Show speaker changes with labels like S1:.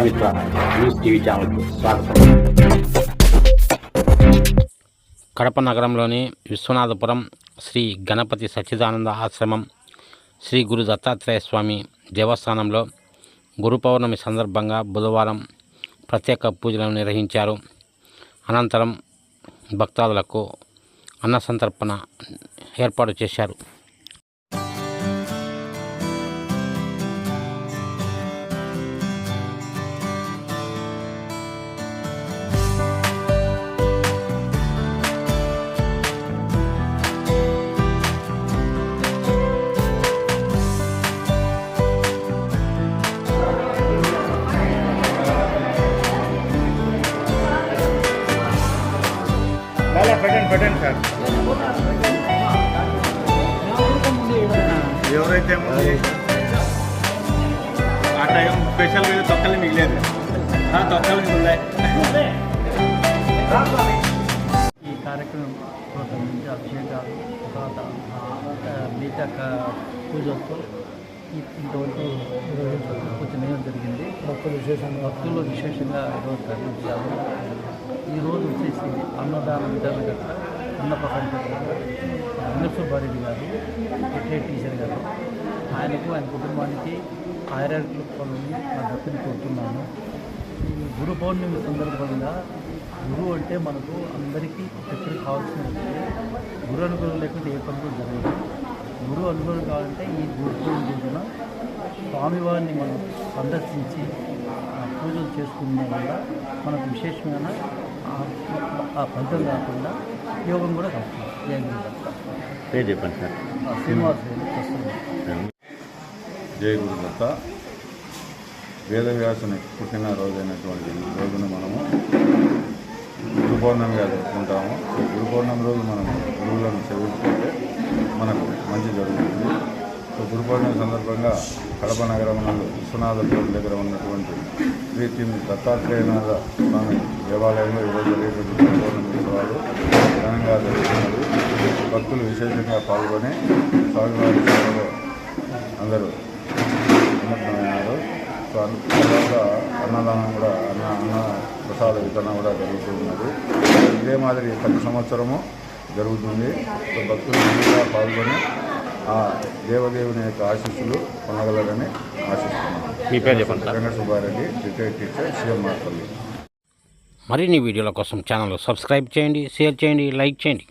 S1: Prajamitra news TV ఛానల్కు స్వాగతం. కడప నగరంలోని విశ్వనాథపురం శ్రీ గణపతి సచ్చిదానంద ఆశ్రమం శ్రీ గురు దత్తాత్రేయ స్వామి దేవస్థానంలో గురు పౌర్ణమి సందర్భంగా బుధవారం ప్రత్యేక పూజలను నిర్వహించారు. అనంతరం భక్తాదులకు అన్న సంతర్పణ ఏర్పాటు చేశారు.
S2: పెట్టండి సార్. ఎవరైతే ఆ టైం స్పెషల్ మీద తొక్కలు మిగిలేదు, తొక్కలు ఉన్నాయి.
S3: ఈ కార్యక్రమం నుంచి అభిషేకాలు తర్వాత మిగతా పూజలతో ఇంతవరకు నిర్వహించడం జరిగింది. భక్తులు విశేషంగా తరలించారు. ఈరోజు వచ్చేసి అన్నదాన విధానం అన్నప్రసాద్ సుబ్బారెడ్డి గారు రిటైర్డ్ టీచర్ గారు, ఆయనకు ఆయన కుటుంబానికి ఆయుర్వేద పనులని నా భక్తిని కోరుతున్నాను. ఈ గురు పౌర్ణమి సందర్భంగా గురువు అంటే మనకు అందరికీ ఎక్కడికి కావాల్సిన గురు అనుగ్రహం లేకుండా ఏ పనులు జరగదు. గురువు అనుగ్రహం కావాలంటే ఈ గురు పౌర్ణమి రోజున స్వామివారిని మనం సందర్శించి పూజలు చేసుకున్న వల్ల మనకు విశేషమైన ఆ ఫలితం కాకుండా యోగం కూడా కాకుండా
S2: పేరు చెప్పండి సార్.
S3: శ్రీనివాస
S4: జై గురు దత్త. వేదవ్యాసుని పుట్టిన రోజైనటువంటి రోజున మనము గురు పౌర్ణమిగా జరుపుకుంటాము. ఈ గురు పౌర్ణమి రోజు మనము గురువులను సేవించుకుంటే మనకు మంచి జరుగుతుంది. సో గురు పౌర్ణమి సందర్భంగా కడప నగరంలో విశ్వనాథపురం దగ్గర ఉన్నటువంటి శ్రీ దత్తాత్రేయనాథ స్వామి దేవాలయంలో ఈరోజు జరిగేటువంటి గురు పౌర్ణమి ఉత్సవాలు ఘనంగా జరుగుతున్నది. భక్తులు విశేషంగా పాల్గొని స్వామివారి సేవలో అందరూ నిమగ్నమైనారు. సో తర్వాత అన్నదానం కూడా అన్న ప్రసాద వితరణ కూడా జరుగుతూ ఉన్నది. ఇదే మాదిరి ప్రతి సంవత్సరము జరుగుతుంది. సో భక్తులు ముందుగా పాల్గొని ఆ దేవదేవుని యొక్క ఆశీస్సులు పొందగలరని ఆశిస్తున్నాను.
S1: మీ పేరు చెప్పండి sir.
S4: Venkata Subbareddy, retired teacher, సీఎంఆర్పల్లి.
S1: మరిన్ని వీడియోల కోసం ఛానల్ సబ్స్క్రైబ్ చేయండి, షేర్ చేయండి, లైక్ చేయండి.